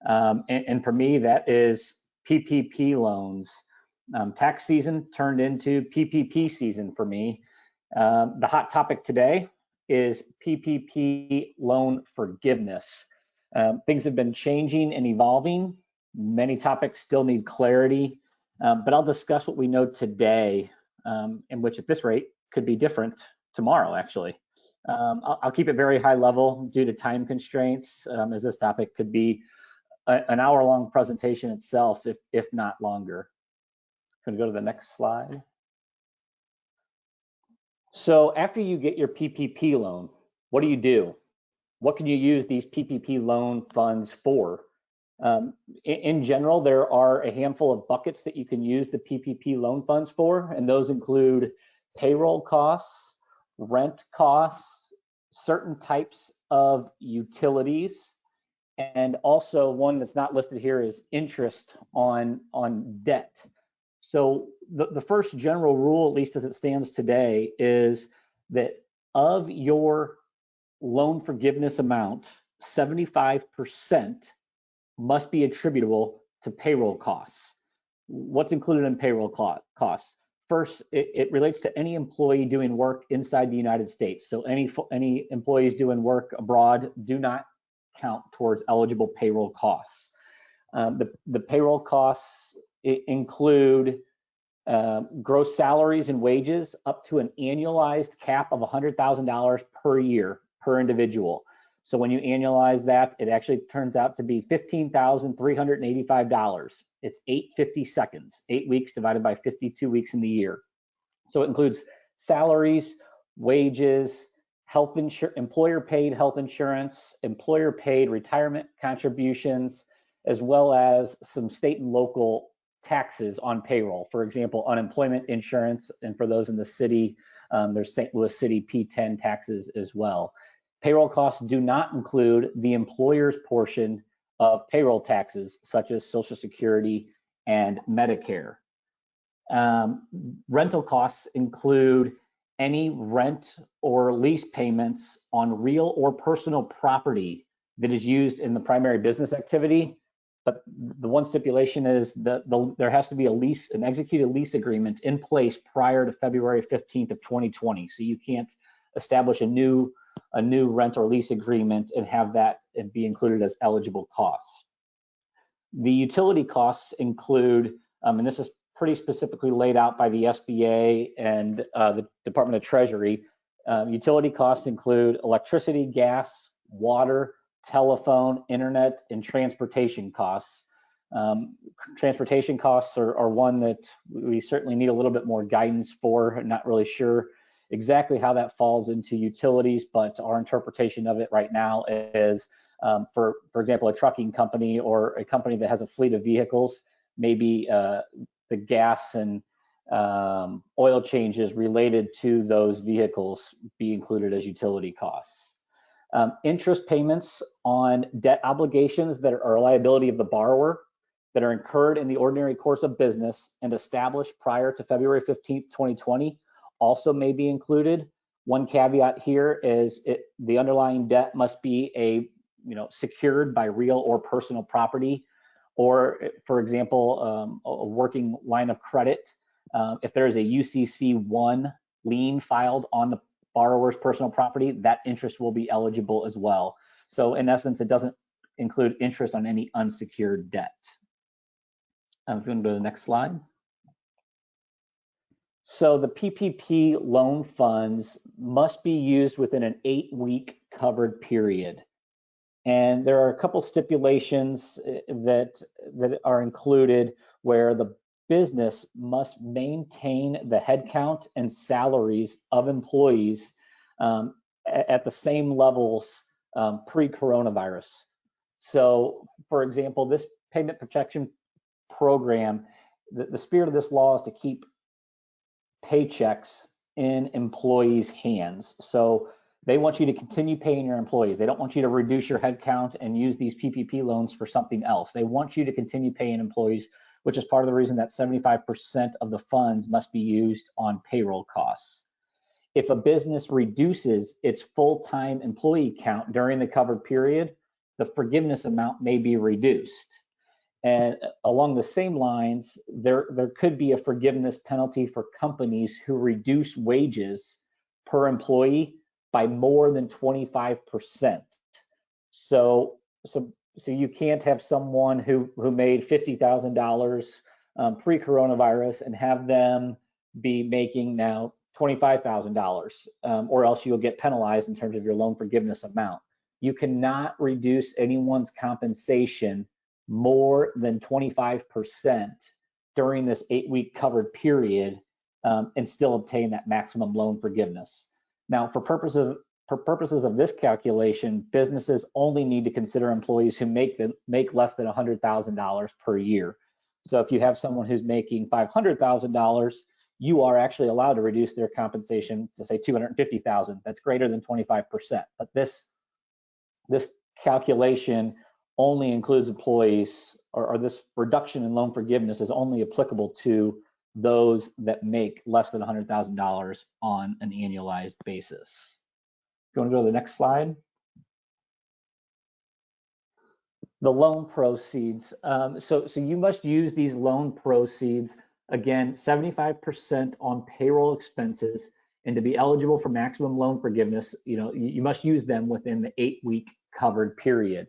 And for me, that is PPP loans. Tax season turned into PPP season for me. The hot topic today is PPP loan forgiveness. Things have been changing and evolving. Many topics still need clarity, but I'll discuss what we know today, and which at this rate could be different tomorrow, actually. I'll keep it very high level due to time constraints, as this topic could be an hour-long presentation itself, if not longer. I'm going to go to the next slide. So after you get your PPP loan, what do? What can you use these PPP loan funds for? In general, there are a handful of buckets that you can use the PPP loan funds for, and those include payroll costs, rent costs, certain types of utilities, and also one that's not listed here is interest on debt. So the first general rule, at least as it stands today, is that of your loan forgiveness amount, 75% must be attributable to payroll costs. what's included in payroll costs? First, it relates to any employee doing work inside the United States. So any employees doing work abroad do not count towards eligible payroll costs. The payroll costs include gross salaries and wages up to an annualized cap of $100,000 per year per individual. So when you annualize that, it actually turns out to be $15,385. It's 850 seconds, 8 weeks divided by 52 weeks in the year. So it includes salaries, wages, health insurance, employer-paid health insurance, employer-paid retirement contributions, as well as some state and local taxes on payroll. For example, unemployment insurance, and for those in the city, there's St. Louis City P10 taxes as well. Payroll costs do not include the employer's portion of payroll taxes, such as Social Security and Medicare. Rental costs include any rent or lease payments on real or personal property that is used in the primary business activity. But the one stipulation is that there has to be an executed lease agreement in place prior to February 15th of 2020. So you can't establish a new rent or lease agreement and have that be included as eligible costs. The utility costs include, and this is pretty specifically laid out by the SBA and the Department of Treasury. Utility costs include electricity, gas, water, telephone, internet, and transportation costs. Transportation costs are one that we certainly need a little bit more guidance for. I'm not really sure exactly how that falls into utilities, but our interpretation of it right now is, for example, a trucking company or a company that has a fleet of vehicles, maybe the gas and oil changes related to those vehicles be included as utility costs. Interest payments on debt obligations that are a liability of the borrower that are incurred in the ordinary course of business and established prior to February 15th, 2020 also may be included. One caveat here is the underlying debt must be secured by real or personal property, or for example, a working line of credit. If there is a UCC1 lien filed on the borrower's personal property, that interest will be eligible as well. So in essence, it doesn't include interest on any unsecured debt. I'm going to go to the next slide. So the PPP loan funds must be used within an 8-week covered period. And there are a couple stipulations that are included where the business must maintain the headcount and salaries of employees at the same levels pre-coronavirus. So, for example, this payment protection program, the spirit of this law is to keep paychecks in employees' hands. So they want you to continue paying your employees. They don't want you to reduce your headcount and use these PPP loans for something else. They want you to continue paying employees, which is part of the reason that 75% of the funds must be used on payroll costs. If a business reduces its full-time employee count during the covered period, the forgiveness amount may be reduced. And along the same lines, there could be a forgiveness penalty for companies who reduce wages per employee by more than 25%. So you can't have someone who made $50,000 pre-coronavirus and have them be making now $25,000, or else you'll get penalized in terms of your loan forgiveness amount. You cannot reduce anyone's compensation more than 25% during this 8-week covered period and still obtain that maximum loan forgiveness. Now, for purposes of this calculation, businesses only need to consider employees who make less than $100,000 per year. So if you have someone who's making $500,000, you are actually allowed to reduce their compensation to say $250,000. That's greater than 25%. But this calculation only includes employees, or this reduction in loan forgiveness is only applicable to those that make less than $100,000 on an annualized basis. You want to go to the next slide? The loan proceeds. So you must use these loan proceeds, again, 75% on payroll expenses, and to be eligible for maximum loan forgiveness, you must use them within the 8-week covered period.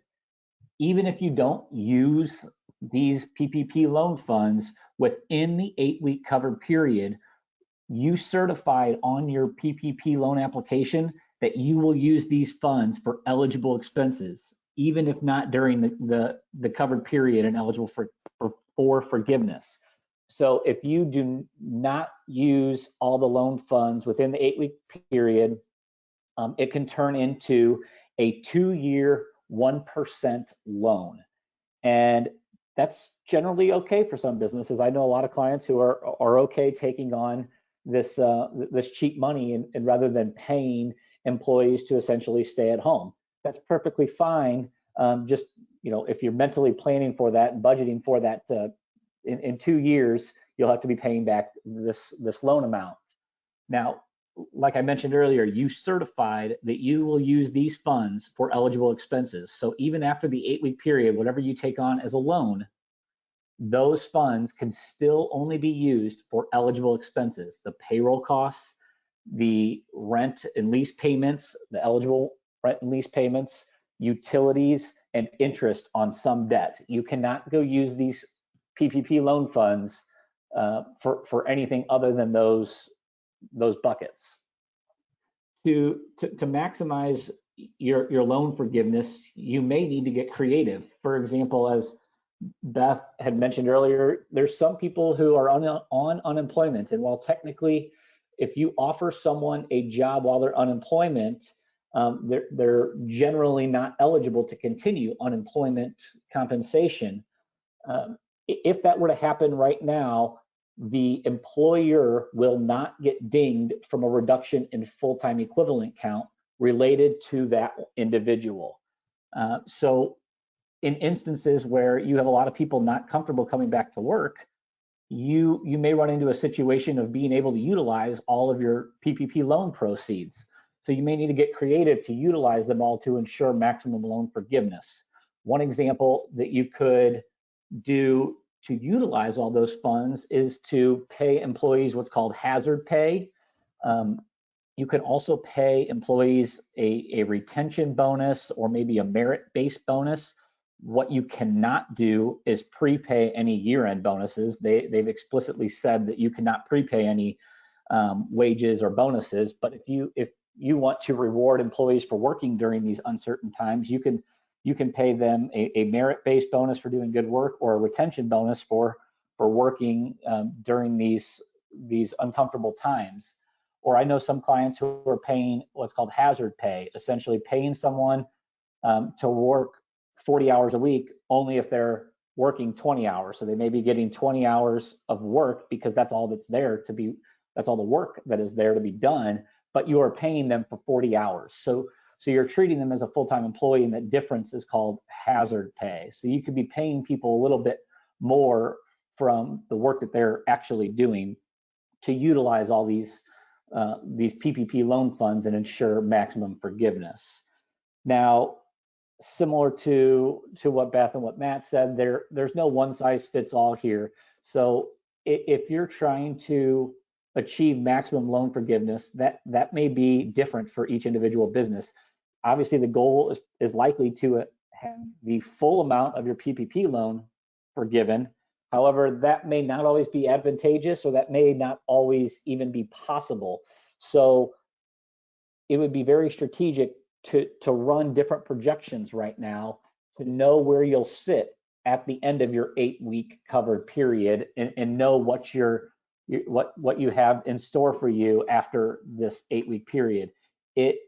Even if you don't use these PPP loan funds within the 8-week covered period, you certified on your PPP loan application that you will use these funds for eligible expenses, even if not during the covered period and eligible for forgiveness. So if you do not use all the loan funds within the 8-week period, it can turn into a 2-year 1% loan. And that's generally okay for some businesses. I know a lot of clients who are okay taking on this cheap money and rather than paying employees to essentially stay at home. That's perfectly fine. Just, if you're mentally planning for that and budgeting for that, in 2 years, you'll have to be paying back this loan amount. Now, like I mentioned earlier, you certified that you will use these funds for eligible expenses. So even after the 8-week period, whatever you take on as a loan, those funds can still only be used for eligible expenses. The payroll costs, the rent and lease payments, the eligible rent and lease payments, utilities, and interest on some debt. You cannot go use these PPP loan funds for anything other than those buckets. To maximize your loan forgiveness, you may need to get creative. For example, as Beth had mentioned earlier, there's some people who are on unemployment, and while technically, if you offer someone a job while they're unemployment, they're generally not eligible to continue unemployment compensation. If that were to happen right now, the employer will not get dinged from a reduction in full-time equivalent count related to that individual. So in instances where you have a lot of people not comfortable coming back to work, you may run into a situation of being able to utilize all of your PPP loan proceeds. So you may need to get creative to utilize them all to ensure maximum loan forgiveness. One example that you could do to utilize all those funds is to pay employees what's called hazard pay. You can also pay employees a retention bonus or maybe a merit-based bonus. What you cannot do is prepay any year-end bonuses. They've explicitly said that you cannot prepay any wages or bonuses. But if you want to reward employees for working during these uncertain times, you can pay them a merit-based bonus for doing good work or a retention bonus for working during these uncomfortable times. Or I know some clients who are paying what's called hazard pay, essentially paying someone to work 40 hours a week only if they're working 20 hours. So they may be getting 20 hours of work because that's all that's all the work that is there to be done, but you are paying them for 40 hours. So you're treating them as a full-time employee, and that difference is called hazard pay. So you could be paying people a little bit more from the work that they're actually doing to utilize all these PPP loan funds and ensure maximum forgiveness. Now, similar to what Beth and what Matt said, there's no one size fits all here. So if you're trying to achieve maximum loan forgiveness, that may be different for each individual business. Obviously, the goal is likely to have the full amount of your PPP loan forgiven. However, that may not always be advantageous, or that may not always even be possible. So it would be very strategic to run different projections right now to know where you'll sit at the end of your 8-week covered period and know what you have in store for you after this 8-week period. It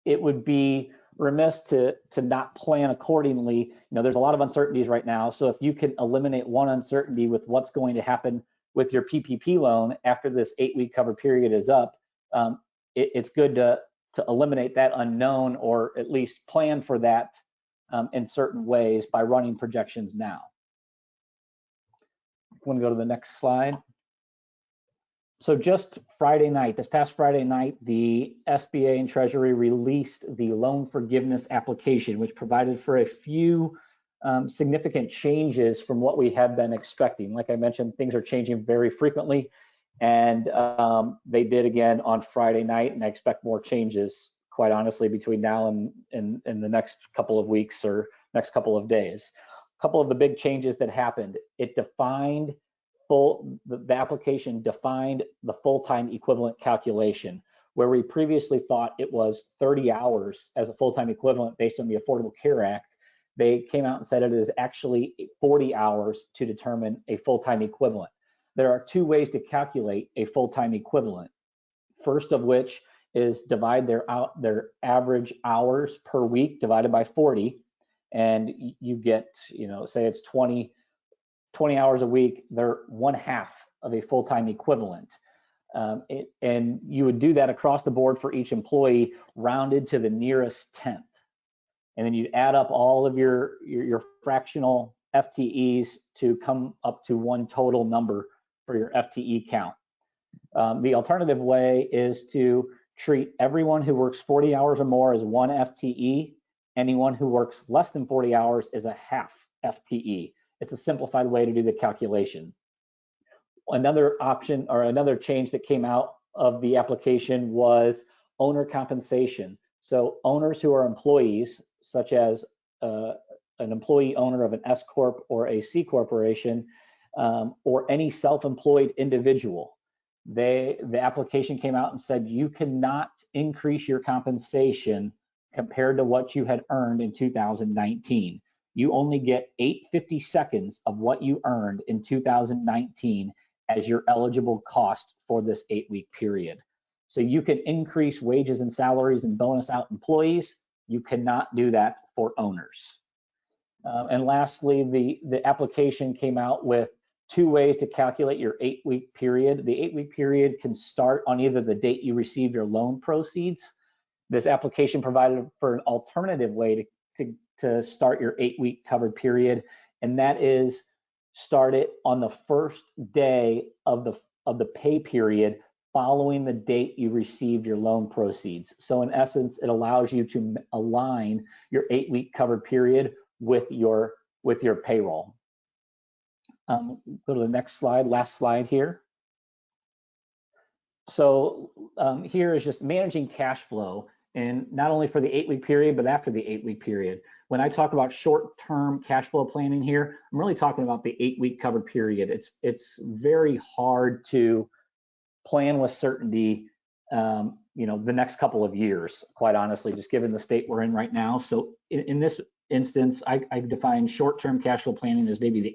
would be remiss to not plan accordingly. There's a lot of uncertainties right now. So if you can eliminate one uncertainty with what's going to happen with your PPP loan after this 8-week cover period is up, it's good to eliminate that unknown, or at least plan for that in certain ways by running projections now. I want to go to the next slide. So just Friday night, this past Friday night, the SBA and Treasury released the loan forgiveness application, which provided for a few significant changes from what we had been expecting. Like I mentioned, things are changing very frequently, and they did again on Friday night, and I expect more changes, quite honestly, between now and the next couple of weeks or next couple of days. A couple of the big changes that happened, it defined the application defined the full-time equivalent calculation, where we previously thought it was 30 hours as a full-time equivalent based on the Affordable Care Act. They came out and said it is actually 40 hours to determine a full-time equivalent. There are two ways to calculate a full-time equivalent. First of which is divide their average hours per week divided by 40, and you get, say it's 20 hours a week, they're 1/2 of a full-time equivalent. And you would do that across the board for each employee, rounded to the nearest 10th. And then you'd add up all of your fractional FTEs to come up to one total number for your FTE count. The alternative way is to treat everyone who works 40 hours or more as 1 FTE. Anyone who works less than 40 hours is a 1/2 FTE. It's a simplified way to do the calculation. Another option or another change that came out of the application was owner compensation. So owners who are employees, such as an employee owner of an S Corp or a C Corporation, or any self-employed individual, the application came out and said you cannot increase your compensation compared to what you had earned in 2019. You only get 850 seconds of what you earned in 2019 as your eligible cost for this 8-week period. So you can increase wages and salaries and bonus out employees. You cannot do that for owners. And lastly, the application came out with 2 ways to calculate your 8-week period. The 8-week period can start on either the date you received your loan proceeds. This application provided for an alternative way to start your 8-week covered period, and that is start it on the first day of the pay period following the date you received your loan proceeds. So in essence, it allows you to align your 8-week covered period with your payroll. Go to the next slide, last slide here. So here is just managing cash flow, and not only for the 8-week period, but after the 8-week period. When I talk about short-term cash flow planning here, I'm really talking about the 8-week covered period. It's very hard to plan with certainty, the next couple of years, quite honestly, just given the state we're in right now. So in this instance, I define short-term cash flow planning as maybe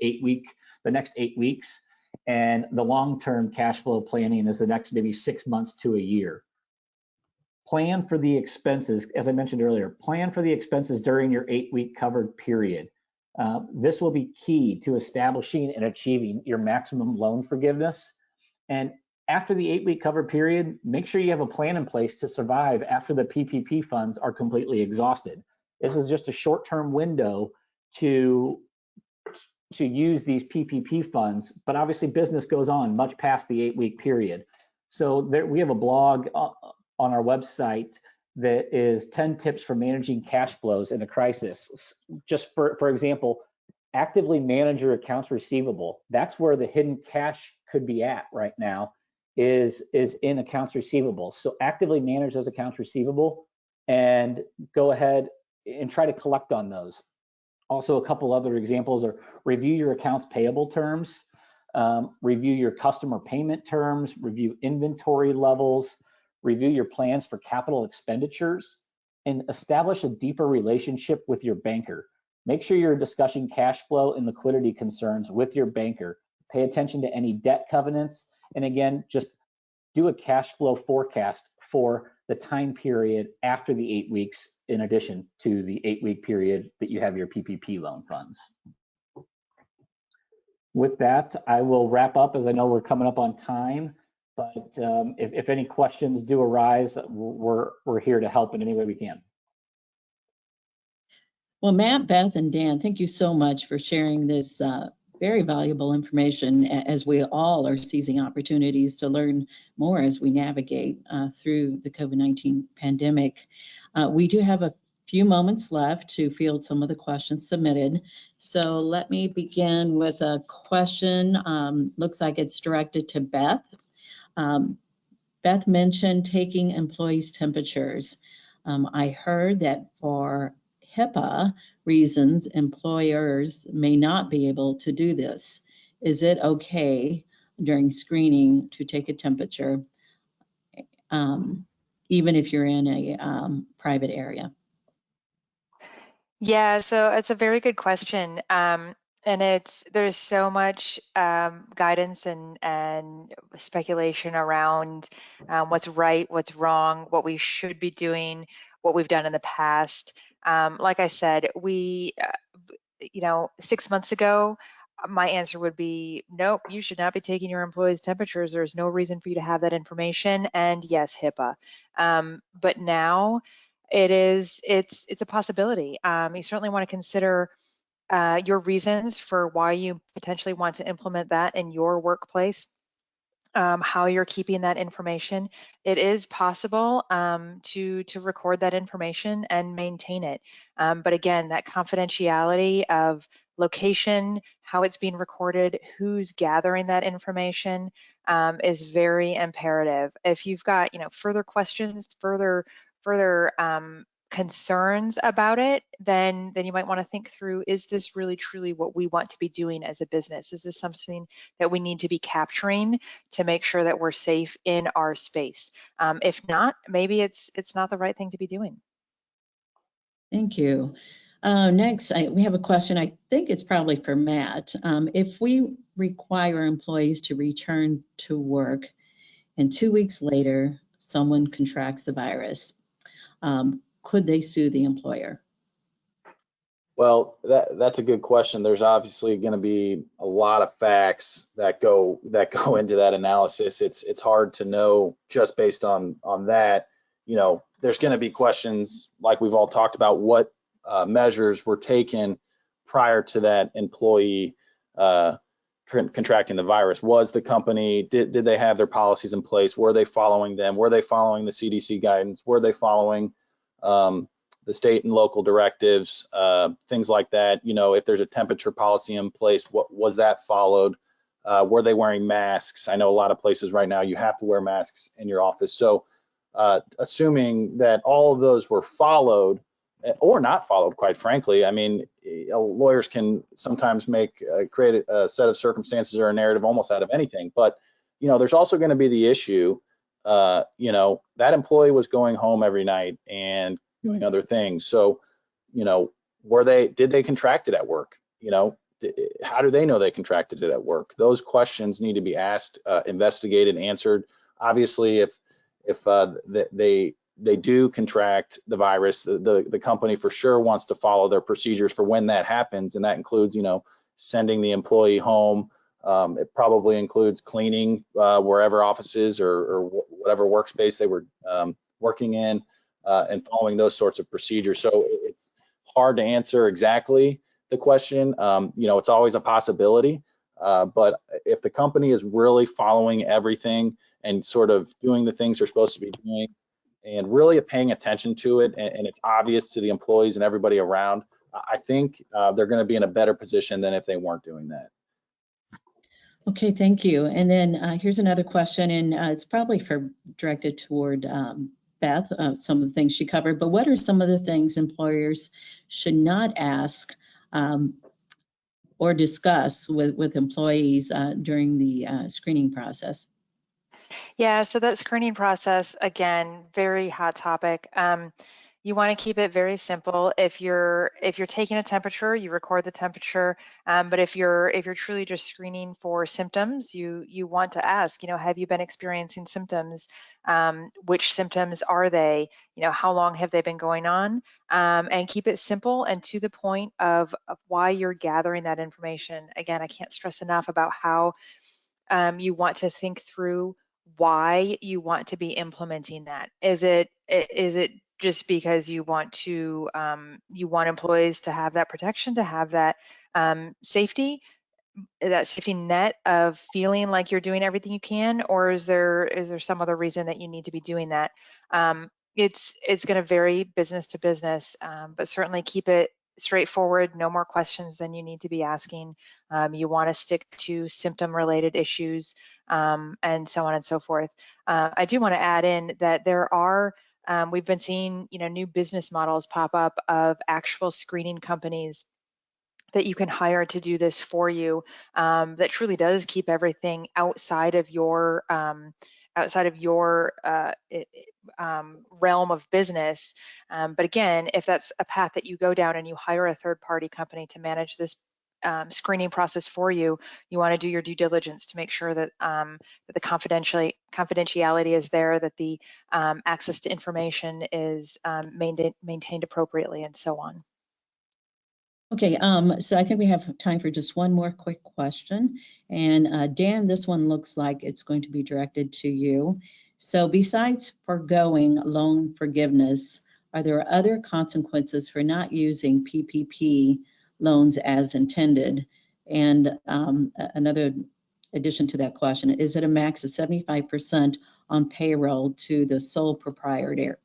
the next 8 weeks, and the long-term cash flow planning is the next maybe 6 months to a year. Plan for the expenses, as I mentioned earlier, plan for the expenses during your 8-week covered period. This will be key to establishing and achieving your maximum loan forgiveness. And after the 8-week covered period, make sure you have a plan in place to survive after the PPP funds are completely exhausted. This is just a short-term window to use these PPP funds, but obviously business goes on much past the 8-week period. So we have a blog on our website that is 10 tips for managing cash flows in a crisis. Just for example, actively manage your accounts receivable. That's where the hidden cash could be at right now, is in accounts receivable. So actively manage those accounts receivable and go ahead and try to collect on those. Also, a couple other examples are review your accounts payable terms, review your customer payment terms, review inventory levels, review your plans for capital expenditures, and establish a deeper relationship with your banker. Make sure you're discussing cash flow and liquidity concerns with your banker. Pay attention to any debt covenants, and again, just do a cash flow forecast for the time period after the 8 weeks, in addition to the 8-week period that you have your PPP loan funds. With that, I will wrap up, as I know we're coming up on time. But if any questions do arise, we're here to help in any way we can. Well, Matt, Beth, and Dan, thank you so much for sharing this very valuable information as we all are seizing opportunities to learn more as we navigate through the COVID-19 pandemic. We do have a few moments left to field some of the questions submitted. So let me begin with a question. Looks like it's directed to Beth. Beth mentioned taking employees' temperatures. I heard that for HIPAA reasons, employers may not be able to do this. Is it okay during screening to take a temperature, even if you're in a private area? Yeah, so it's a very good question. And there's so much guidance and speculation around what's right, what's wrong, what we should be doing, what we've done in the past. Like I said, 6 months ago, my answer would be, nope, you should not be taking your employees' temperatures. There's no reason for you to have that information. And yes, HIPAA. But now it's a possibility. You certainly want to consider your reasons for why you potentially want to implement that in your workplace. How you're keeping that information. It is possible to record that information and maintain it. But again, that confidentiality of location, how it's being recorded, who's gathering that information is very imperative. If you've got further questions, further concerns about it, then you might want to think through, is this really truly what we want to be doing as a business? Is this something that we need to be capturing to make sure that we're safe in our space? If not, maybe it's not the right thing to be doing. Thank you. Next, we have a question. I think it's probably for Matt. If we require employees to return to work and 2 weeks later someone contracts the virus, could they sue the employer? Well, that's a good question. There's obviously going to be a lot of facts that go into that analysis. It's hard to know just based on that. There's going to be questions like we've all talked about. What measures were taken prior to that employee contracting the virus? Was the company, did they have their policies in place? Were they following them? Were they following the CDC guidance? Were they following the state and local directives, things like that? If there's a temperature policy in place, what was that followed? Were they wearing masks? I know a lot of places right now you have to wear masks in your office. So assuming that all of those were followed or not followed, quite frankly, I mean, lawyers can sometimes create a set of circumstances or a narrative almost out of anything. But there's also going to be the issue, that employee was going home every night and doing other things. So, did they contract it at work? How do they know they contracted it at work? Those questions need to be asked, investigated, answered. Obviously, if they do contract the virus, the company for sure wants to follow their procedures for when that happens, and that includes, sending the employee home. It probably includes cleaning wherever offices or whatever workspace they were working in, and following those sorts of procedures. So it's hard to answer exactly the question. It's always a possibility, but if the company is really following everything and sort of doing the things they're supposed to be doing and really paying attention to it, and it's obvious to the employees and everybody around, I think they're going to be in a better position than if they weren't doing that. Okay, thank you. And then here's another question, and it's probably directed toward Beth, some of the things she covered, but what are some of the things employers should not ask or discuss with employees during the screening process? Yeah, so that screening process, again, very hot topic. You want to keep it very simple. If you're taking a temperature, you record the temperature. But if you're truly just screening for symptoms, you want to ask, have you been experiencing symptoms? Which symptoms are they? How long have they been going on? And keep it simple and to the point of why you're gathering that information. Again, I can't stress enough about how you want to think through why you want to be implementing that. Is it just because you want employees to have that protection, to have that safety? that safety net of feeling like you're doing everything you can, or is there some other reason that you need to be doing that? It's going to vary business to business, but certainly keep it straightforward, no more questions than you need to be asking. You want to stick to symptom-related issues, and so on and so forth. I do want to add in that there are, we've been seeing, new business models pop up of actual screening companies that you can hire to do this for you, that truly does keep everything outside of your realm of business. But again, if that's a path that you go down and you hire a third-party company to manage this screening process for you, you want to do your due diligence to make sure that, that the confidentiality is there, that the access to information is maintained appropriately, and so on. Okay, so I think we have time for just one more quick question. And Dan, this one looks like it's going to be directed to you. So besides foregoing loan forgiveness, are there other consequences for not using PPP loans as intended? And another addition to that question, is it a max of 75% on payroll to the sole proprietor,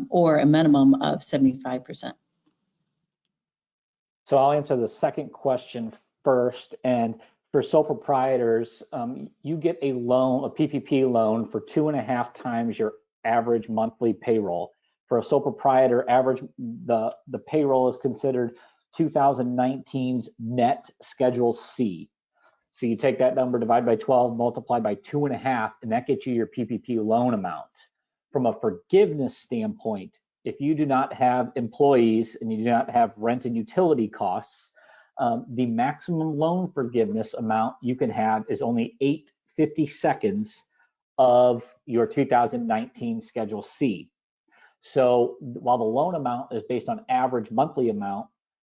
or a minimum of 75%? So I'll answer the second question first. And for sole proprietors, you get a loan, a PPP loan, for 2.5 times your average monthly payroll. For a sole proprietor, average the payroll is considered 2019's net Schedule C. So you take that number, divide by 12, multiply by 2.5, and that gets you your PPP loan amount. From a forgiveness standpoint, if you do not have employees and you do not have rent and utility costs, the maximum loan forgiveness amount you can have is only 8/52 of your 2019 Schedule C. So while the loan amount is based on average monthly amount,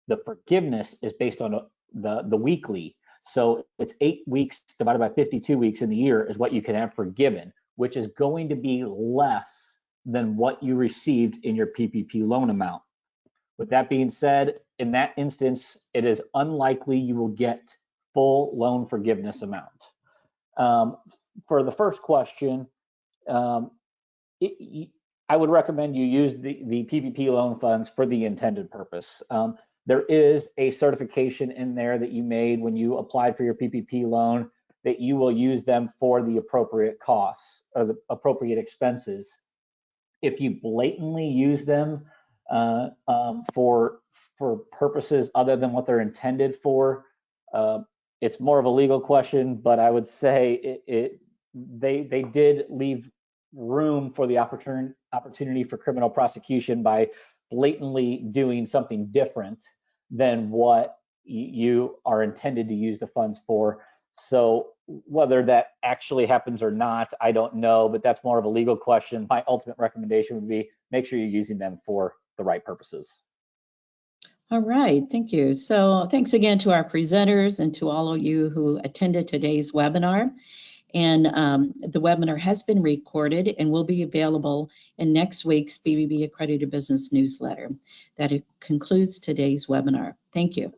the forgiveness is based on the weekly. So it's 8 weeks divided by 52 weeks in the year is what you can have forgiven, which is going to be less than what you received in your PPP loan amount. With that being said, in that instance, it is unlikely you will get full loan forgiveness amount. For the first question, I would recommend you use the PPP loan funds for the intended purpose. There is a certification in there that you made when you applied for your PPP loan that you will use them for the appropriate costs or the appropriate expenses. If you blatantly use them for purposes other than what they're intended for, it's more of a legal question, but I would say they did leave room for the opportunity for criminal prosecution by blatantly doing something different than what you are intended to use the funds for. So whether that actually happens or not, I don't know, but that's more of a legal question. My ultimate recommendation would be make sure you're using them for the right purposes. All right, thank you. So thanks again to our presenters and to all of you who attended today's webinar. And the webinar has been recorded and will be available in next week's BBB Accredited Business newsletter. That concludes today's webinar. Thank you.